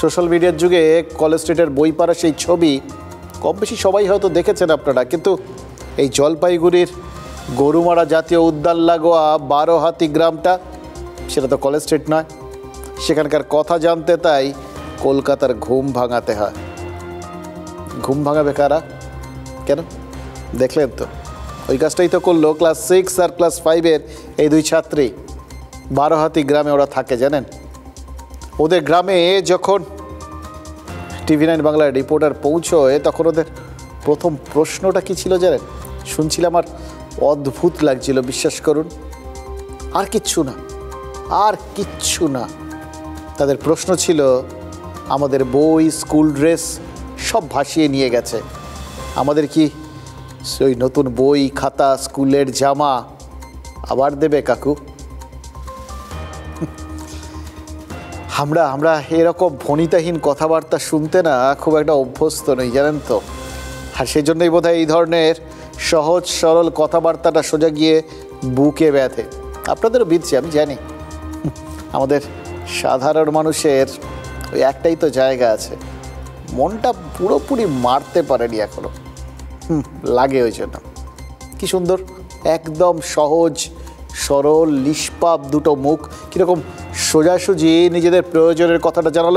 Social মিডিয়ার যুগে college স্ট্রিটের বইপাড়া সেই ছবি কম বেশি সবাই হয়তো দেখেছেন আপনারা, কিন্তু এই জলপাইগুড়ির গরুমারা জাতীয় উদ্যান লাগোয়া 12হাতি গ্রামটা, সেটা তো কলেজ স্ট্রিট নয়। সেখানকার কথা জানতে তাই কলকাতার ঘুম ভাঙাতে হয়। ঘুম ভাঙাবে কারা? কেন দেখলেন তো, ওই কাজটাই তো করলো ক্লাস 6 আর ক্লাস 5-এর এই দুই ছাত্রী। 12হাতি গ্রামে ওরা থাকে জানেন। ওদের গ্রামে যখন TV9 বাংলার রিপোর্টার পৌঁছয় তখন ওদের প্রথম প্রশ্নটা কি ছিল জানেন? শুনছিলাম আর অদ্ভুত লাগছিল, বিশ্বাস করুন। আর কিচ্ছু না, আর কিচ্ছু না। তাদের প্রশ্ন ছিল, আমাদের বই, স্কুল ড্রেস সব ভাসিয়ে নিয়ে গেছে, আমাদের কি ওই নতুন বই, খাতা, স্কুলের জামা আবার দেবে কাকু? আমরা এরকম ভনিতাহীন কথাবার্তা শুনতে না খুব একটা অভ্যস্ত নই জানেন তো। আর সেই জন্যই বোধহয় এই ধরনের সহজ সরল কথাবার্তাটা সোজা গিয়ে বুকে ব্যথে। আপনাদেরও বিধছে আমি জানি। আমাদের সাধারণ মানুষের ওই একটাই তো জায়গা আছে, মনটা পুরোপুরি মারতে পারেনি এখনো। লাগে ওই জন্য। কি সুন্দর, একদম সহজ সরল নিষ্পাপ দুটো মুখ, কীরকম সোজাসুজি নিজেদের প্রয়োজনের কথাটা জানালো।